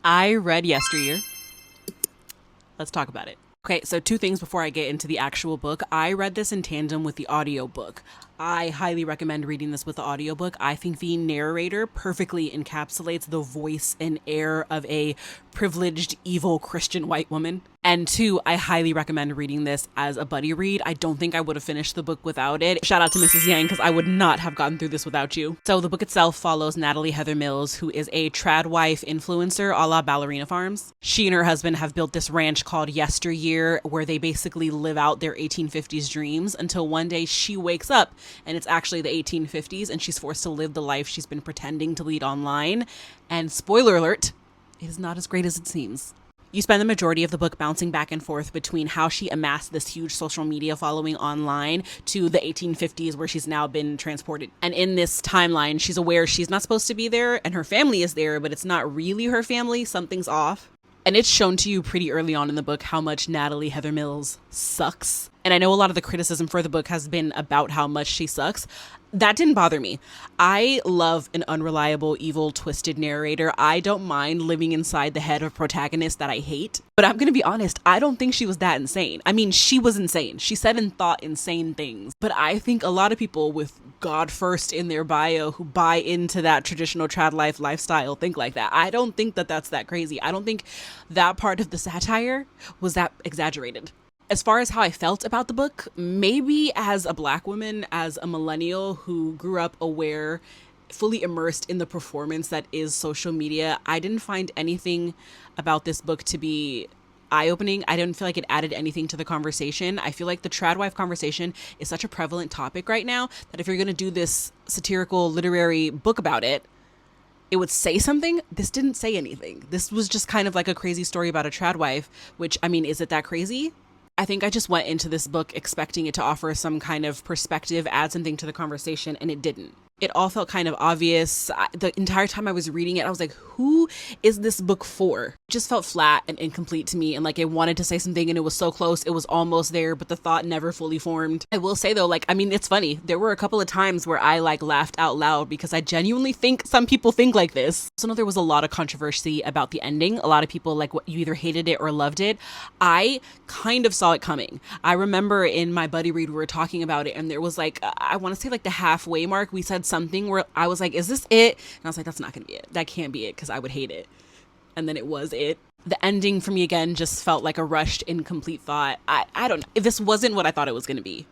I read Yesteryear. Let's talk about it. Okay, so two things before I get into the actual book. I read this in tandem with the audiobook. I highly recommend reading this with the audiobook. I think the narrator perfectly encapsulates the voice and air of a privileged, evil Christian white woman. And two, I highly recommend reading this as a buddy read. I don't think I would have finished the book without it. Shout out to Mrs. Yang, because I would not have gotten through this without you. So the book itself follows Natalie Heather Mills, who is a trad wife influencer a la Ballerina Farms. She and her husband have built this ranch called Yesteryear, where they basically live out their 1850s dreams until one day she wakes up and it's actually the 1850s and she's forced to live the life she's been pretending to lead online. And spoiler alert, it is not as great as it seems. You spend the majority of the book bouncing back and forth between how she amassed this huge social media following online to the 1850s where she's now been transported. And in this timeline, she's aware she's not supposed to be there and her family is there, but it's not really her family. Something's off. And it's shown to you pretty early on in the book how much Natalie Heather Mills sucks. And I know a lot of the criticism for the book has been about how much she sucks. That didn't bother me. I love an unreliable, evil, twisted narrator. I don't mind living inside the head of a protagonist that I hate. But I'm going to be honest, I don't think she was that insane. I mean, she was insane. She said and thought insane things. But I think a lot of people with God first in their bio who buy into that traditional trad life lifestyle think like that. I don't think that that's that crazy. I don't think that part of the satire was that exaggerated. As far as how I felt about the book, maybe as a Black woman, as a millennial who grew up aware, fully immersed in the performance that is social media, I didn't find anything about this book to be eye-opening. I didn't feel like it added anything to the conversation. I feel like the trad wife conversation is such a prevalent topic right now that if you're going to do this satirical literary book about it, it would say something. This didn't say anything. This was just kind of like a crazy story about a trad wife, which, I mean, is it that crazy? I think I just went into this book expecting it to offer some kind of perspective, add something to the conversation, and it didn't. It all felt kind of obvious. The entire time I was reading it, I was like, who is this book for? It just felt flat and incomplete to me. And like it wanted to say something and it was so close. It was almost there, but the thought never fully formed. I will say though, it's funny. There were a couple of times where I laughed out loud because I genuinely think some people think like this. So there was a lot of controversy about the ending. A lot of people you either hated it or loved it. I kind of saw it coming. I remember in my buddy read, we were talking about it and there was I want to say the halfway mark. We said something where I was like, is this it? And I was like, that's not gonna be it. That can't be it because I would hate it. And then it was it. The ending for me again just felt like a rushed, incomplete thought. I don't know. This wasn't what I thought it was gonna be.